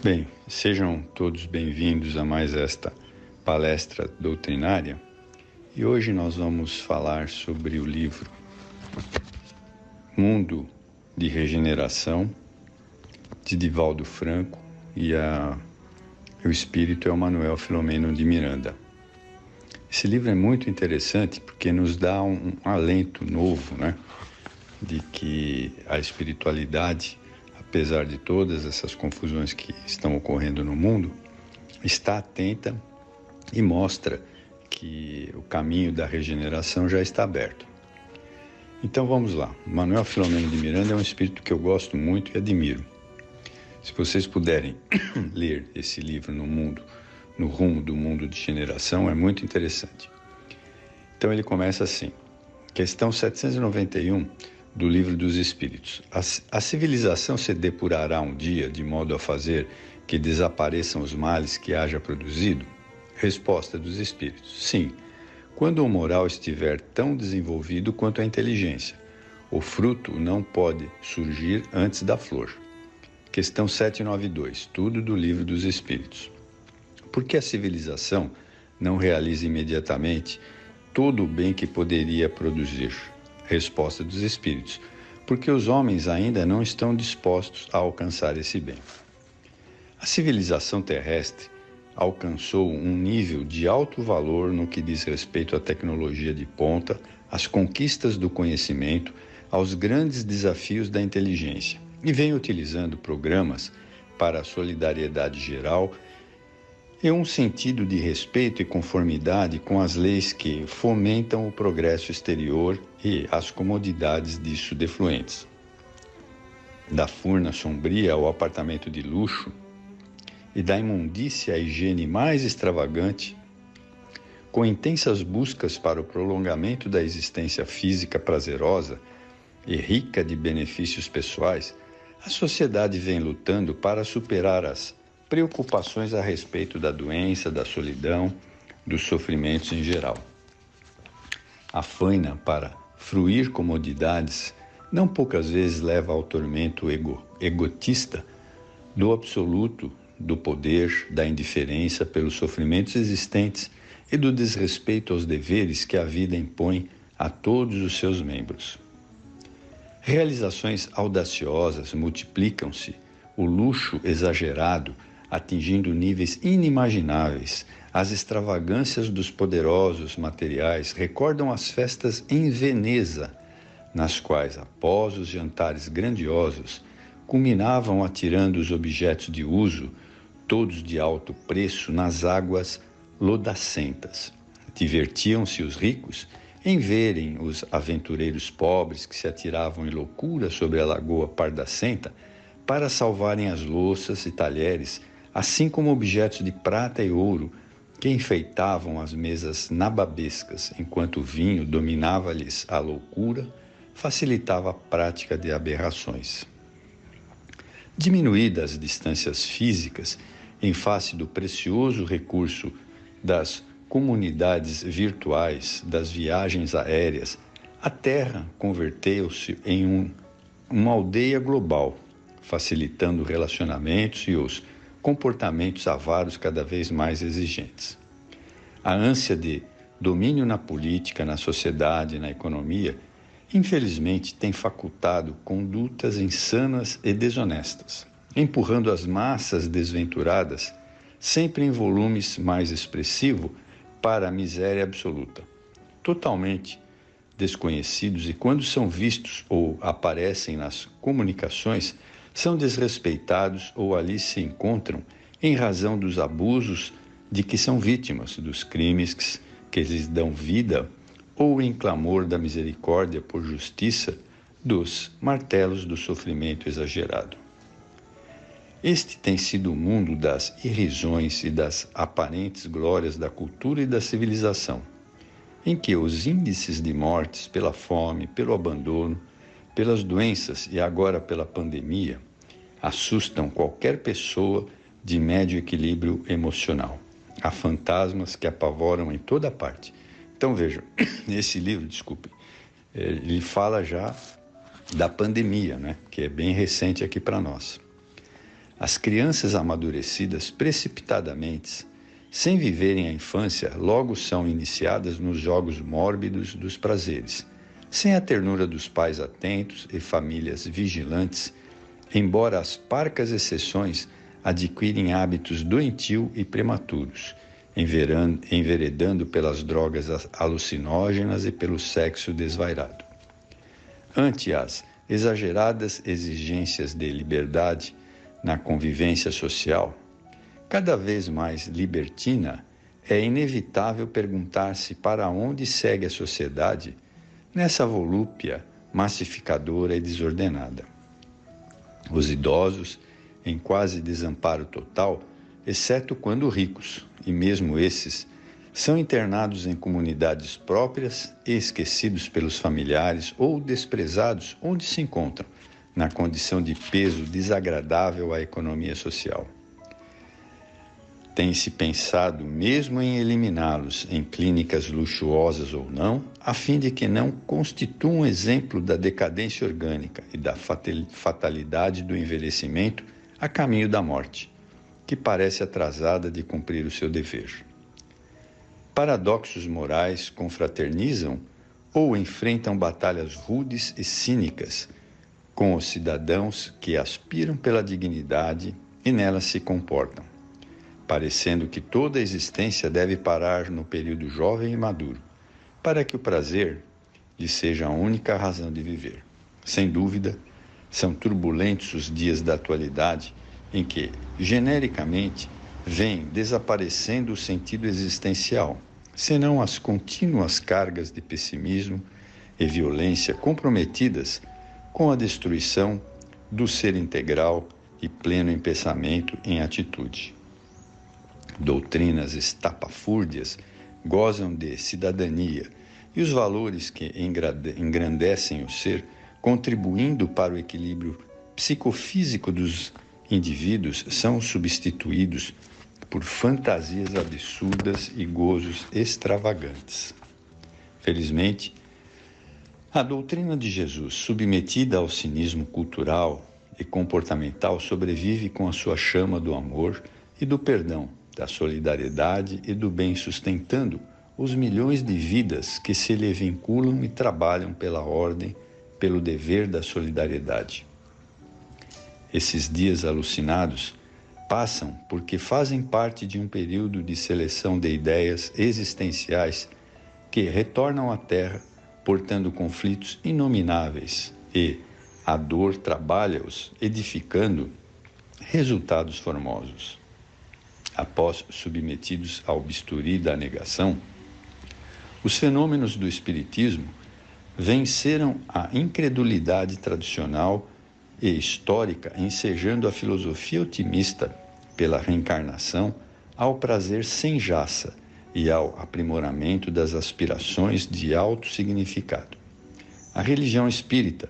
Bem, sejam todos bem-vindos a mais esta palestra doutrinária e hoje nós vamos falar sobre o livro Mundo de Regeneração, de Divaldo Franco e o espírito é o Manuel Filomeno de Miranda. Esse livro é muito interessante porque nos dá um alento novo, de que a espiritualidade, apesar de todas essas confusões que estão ocorrendo no mundo, está atenta e mostra que o caminho da regeneração já está aberto. Então vamos lá. Manuel Filomeno de Miranda é um espírito que eu gosto muito e admiro. Se vocês puderem ler esse livro no rumo do mundo de generação, é muito interessante. Então ele começa assim, questão 791 do Livro dos Espíritos. A civilização se depurará um dia de modo a fazer que desapareçam os males que haja produzido? Resposta dos Espíritos: sim, quando o moral estiver tão desenvolvido quanto a inteligência. O fruto não pode surgir antes da flor. Questão 792, tudo do Livro dos Espíritos. Por que a civilização não realiza imediatamente todo o bem que poderia produzir? Resposta dos Espíritos: porque os homens ainda não estão dispostos a alcançar esse bem. A civilização terrestre alcançou um nível de alto valor no que diz respeito à tecnologia de ponta, às conquistas do conhecimento, aos grandes desafios da inteligência, e vem utilizando programas para a solidariedade geral e um sentido de respeito e conformidade com as leis que fomentam o progresso exterior e as comodidades disso defluentes. Da furna sombria ao apartamento de luxo e da imundícia à higiene mais extravagante, com intensas buscas para o prolongamento da existência física prazerosa e rica de benefícios pessoais, a sociedade vem lutando para superar as preocupações a respeito da doença, da solidão, dos sofrimentos em geral. A faina para fruir comodidades não poucas vezes leva ao tormento egotista do absoluto, do poder, da indiferença pelos sofrimentos existentes e do desrespeito aos deveres que a vida impõe a todos os seus membros. Realizações audaciosas multiplicam-se, o luxo exagerado atingindo níveis inimagináveis. As extravagâncias dos poderosos materiais recordam as festas em Veneza, nas quais, após os jantares grandiosos, culminavam atirando os objetos de uso, todos de alto preço, nas águas lodacentas. Divertiam-se os ricos em verem os aventureiros pobres que se atiravam em loucura sobre a lagoa pardacenta para salvarem as louças e talheres, assim como objetos de prata e ouro que enfeitavam as mesas nababescas, enquanto o vinho dominava-lhes a loucura, facilitava a prática de aberrações. Diminuídas as distâncias físicas, em face do precioso recurso das comunidades virtuais, das viagens aéreas, a Terra converteu-se em uma aldeia global, facilitando relacionamentos e os comportamentos avaros cada vez mais exigentes. A ânsia de domínio na política, na sociedade, na economia, infelizmente tem facultado condutas insanas e desonestas, empurrando as massas desventuradas, sempre em volumes mais expressivos, para a miséria absoluta. Totalmente desconhecidos e, quando são vistos ou aparecem nas comunicações, são desrespeitados ou ali se encontram em razão dos abusos de que são vítimas, dos crimes que lhes dão vida ou em clamor da misericórdia por justiça, dos martelos do sofrimento exagerado. Este tem sido o mundo das irrisões e das aparentes glórias da cultura e da civilização, em que os índices de mortes pela fome, pelo abandono, pelas doenças e agora pela pandemia assustam qualquer pessoa de médio equilíbrio emocional. Há fantasmas que apavoram em toda parte. Então vejam, esse livro, ele fala já da pandemia, que é bem recente aqui para nós. As crianças amadurecidas precipitadamente, sem viverem a infância, logo são iniciadas nos jogos mórbidos dos prazeres, sem a ternura dos pais atentos e famílias vigilantes, embora as parcas exceções adquirem hábitos doentio e prematuros, enveredando pelas drogas alucinógenas e pelo sexo desvairado. Ante as exageradas exigências de liberdade na convivência social, cada vez mais libertina, é inevitável perguntar-se para onde segue a sociedade nessa volúpia massificadora e desordenada. Os idosos, em quase desamparo total, exceto quando ricos, e mesmo esses, são internados em comunidades próprias e esquecidos pelos familiares ou desprezados onde se encontram, na condição de peso desagradável à economia social. Tem-se pensado mesmo em eliminá-los em clínicas luxuosas ou não, a fim de que não constituam um exemplo da decadência orgânica e da fatalidade do envelhecimento a caminho da morte, que parece atrasada de cumprir o seu dever. Paradoxos morais confraternizam ou enfrentam batalhas rudes e cínicas com os cidadãos que aspiram pela dignidade e nela se comportam, parecendo que toda a existência deve parar no período jovem e maduro, para que o prazer lhe seja a única razão de viver. Sem dúvida, são turbulentos os dias da atualidade em que, genericamente, vem desaparecendo o sentido existencial, senão as contínuas cargas de pessimismo e violência comprometidas com a destruição do ser integral e pleno em pensamento e em atitude. Doutrinas estapafúrdias gozam de cidadania e os valores que engrandecem o ser, contribuindo para o equilíbrio psicofísico dos indivíduos, são substituídos por fantasias absurdas e gozos extravagantes. Felizmente, a doutrina de Jesus, submetida ao cinismo cultural e comportamental, sobrevive com a sua chama do amor e do perdão, da solidariedade e do bem, sustentando os milhões de vidas que se lhe vinculam e trabalham pela ordem, pelo dever da solidariedade. Esses dias alucinados passam porque fazem parte de um período de seleção de ideias existenciais que retornam à Terra portando conflitos inomináveis e a dor trabalha-os, edificando resultados formosos. Após submetidos ao bisturi da negação, os fenômenos do espiritismo venceram a incredulidade tradicional e histórica, ensejando a filosofia otimista pela reencarnação ao prazer sem jaça e ao aprimoramento das aspirações de alto significado. A religião espírita,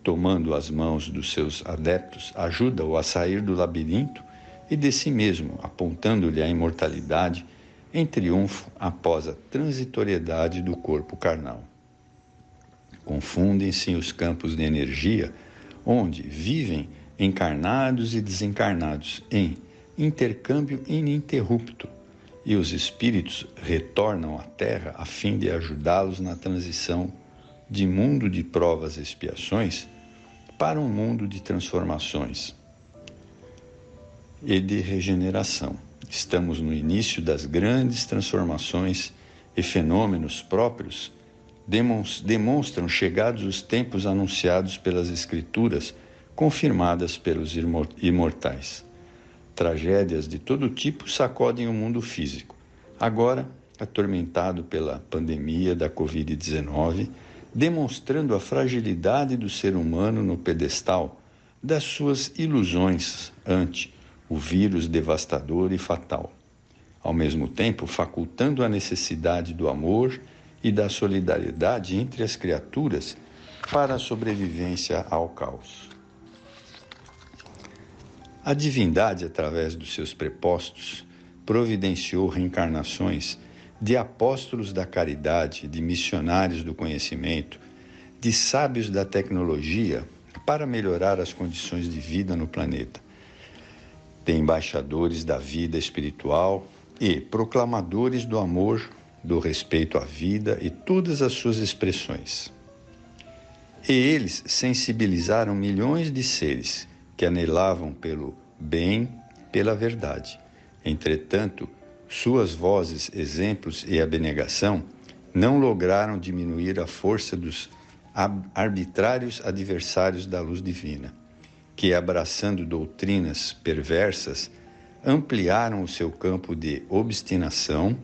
tomando as mãos dos seus adeptos, ajuda-o a sair do labirinto e de si mesmo, apontando-lhe a imortalidade em triunfo após a transitoriedade do corpo carnal. Confundem-se os campos de energia, onde vivem encarnados e desencarnados em intercâmbio ininterrupto, e os espíritos retornam à Terra a fim de ajudá-los na transição de mundo de provas e expiações para um mundo de transformações e de regeneração. Estamos no início das grandes transformações e fenômenos próprios demonstram chegados os tempos anunciados pelas Escrituras, confirmadas pelos imortais. Tragédias de todo tipo sacodem o mundo físico, agora atormentado pela pandemia da Covid-19, demonstrando a fragilidade do ser humano no pedestal das suas ilusões ante o vírus devastador e fatal, ao mesmo tempo facultando a necessidade do amor e da solidariedade entre as criaturas para a sobrevivência ao caos. A divindade, através dos seus prepostos, providenciou reencarnações de apóstolos da caridade, de missionários do conhecimento, de sábios da tecnologia para melhorar as condições de vida no planeta. de embaixadores da vida espiritual e proclamadores do amor, do respeito à vida e todas as suas expressões. E eles sensibilizaram milhões de seres que anelavam pelo bem, pela verdade. Entretanto, suas vozes, exemplos e abnegação não lograram diminuir a força dos arbitrários adversários da luz divina, que, abraçando doutrinas perversas, ampliaram o seu campo de obstinação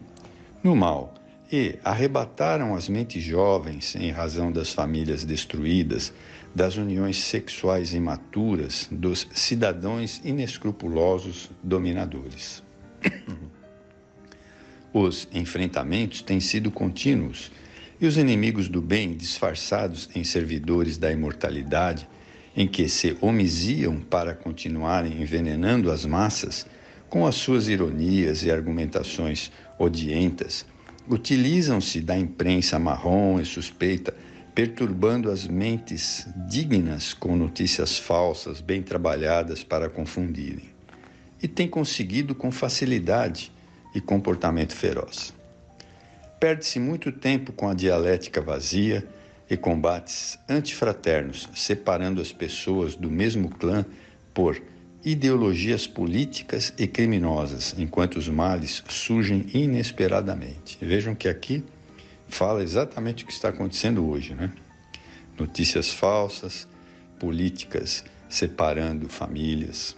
no mal e arrebataram as mentes jovens em razão das famílias destruídas, das uniões sexuais imaturas, dos cidadãos inescrupulosos dominadores. Os enfrentamentos têm sido contínuos e os inimigos do bem, disfarçados em servidores da imortalidade, em que se omisiam para continuarem envenenando as massas, com as suas ironias e argumentações odientas, utilizam-se da imprensa marrom e suspeita, perturbando as mentes dignas com notícias falsas, bem trabalhadas para confundirem. E têm conseguido com facilidade e comportamento feroz. Perde-se muito tempo com a dialética vazia e combates antifraternos, separando as pessoas do mesmo clã por ideologias políticas e criminosas, enquanto os males surgem inesperadamente. Vejam que aqui fala exatamente o que está acontecendo hoje, né? Notícias falsas, políticas separando famílias.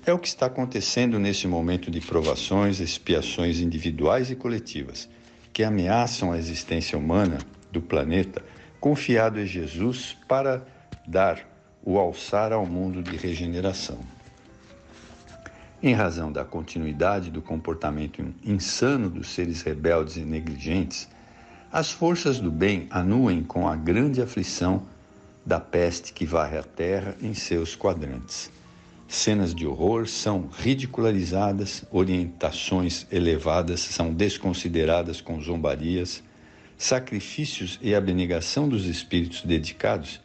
É o que está acontecendo nesse momento de provações, expiações individuais e coletivas, que ameaçam a existência humana do planeta, confiado em Jesus para dar o alçar ao mundo de regeneração. Em razão da continuidade do comportamento insano dos seres rebeldes e negligentes, as forças do bem anuem com a grande aflição da peste que varre a terra em seus quadrantes. Cenas de horror são ridicularizadas, orientações elevadas são desconsideradas com zombarias, sacrifícios e abnegação dos espíritos dedicados,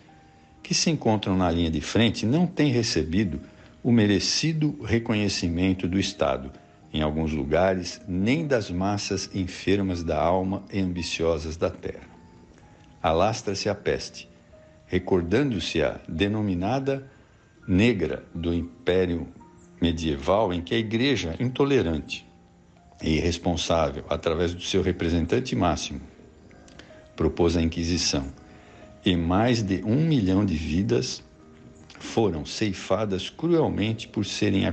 que se encontram na linha de frente, não têm recebido o merecido reconhecimento do Estado, em alguns lugares, nem das massas enfermas da alma e ambiciosas da terra. Alastra-se a peste, recordando-se a denominada negra do Império Medieval, em que a Igreja, intolerante e irresponsável, através do seu representante máximo, propôs a Inquisição, e mais de 1 milhão de vidas foram ceifadas cruelmente por serem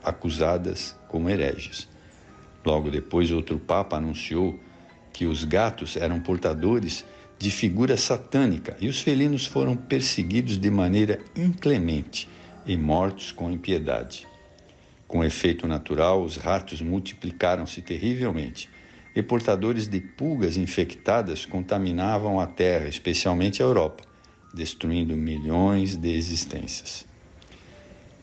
acusadas como hereges. Logo depois, outro papa anunciou que os gatos eram portadores de figura satânica e os felinos foram perseguidos de maneira inclemente e mortos com impiedade. Com efeito natural, os ratos multiplicaram-se terrivelmente e portadores de pulgas infectadas contaminavam a terra, especialmente a Europa, destruindo milhões de existências.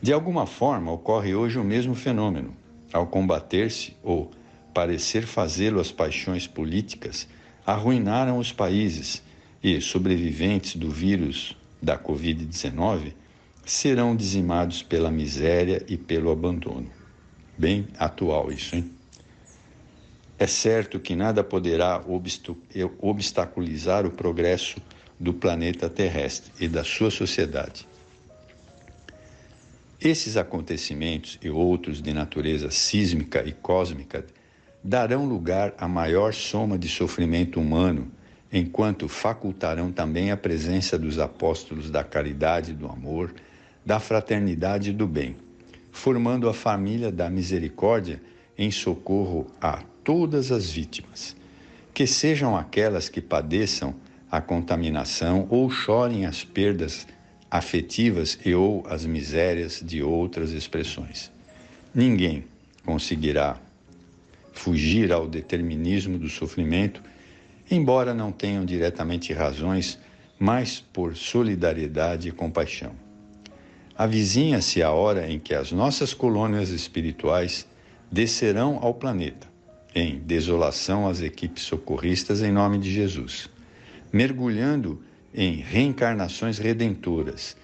De alguma forma, ocorre hoje o mesmo fenômeno. Ao combater-se ou parecer fazê-lo as paixões políticas, arruinaram os países e sobreviventes do vírus da Covid-19 serão dizimados pela miséria e pelo abandono. Bem atual isso, hein? É certo que nada poderá obstaculizar o progresso do planeta terrestre e da sua sociedade. Esses acontecimentos e outros de natureza sísmica e cósmica darão lugar à maior soma de sofrimento humano, enquanto facultarão também a presença dos apóstolos da caridade e do amor, da fraternidade e do bem, formando a família da misericórdia em socorro a todas as vítimas, que sejam aquelas que padeçam a contaminação ou chorem as perdas afetivas e ou as misérias de outras expressões. Ninguém conseguirá fugir ao determinismo do sofrimento, embora não tenham diretamente razões, mas por solidariedade e compaixão. Avizinha-se a hora em que as nossas colônias espirituais descerão ao planeta, em desolação às equipes socorristas em nome de Jesus, mergulhando em reencarnações redentoras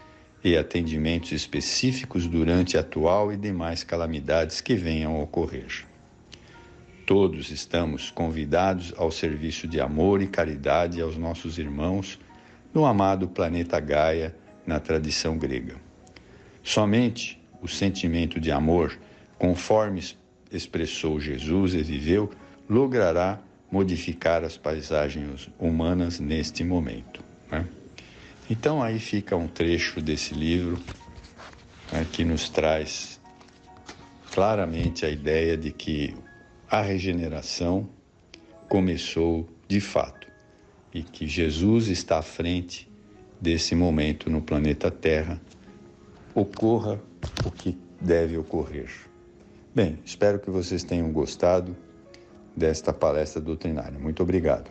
e atendimentos específicos durante a atual e demais calamidades que venham a ocorrer. Todos estamos convidados ao serviço de amor e caridade aos nossos irmãos no amado planeta Gaia, na tradição grega. Somente o sentimento de amor, conforme expressou Jesus e viveu, logrará modificar as paisagens humanas neste momento, né? Então aí fica um trecho desse livro, né, que nos traz claramente a ideia de que a regeneração começou de fato e que Jesus está à frente desse momento no planeta Terra, ocorra o que deve ocorrer. Bem, espero que vocês tenham gostado desta palestra doutrinária. Muito obrigado.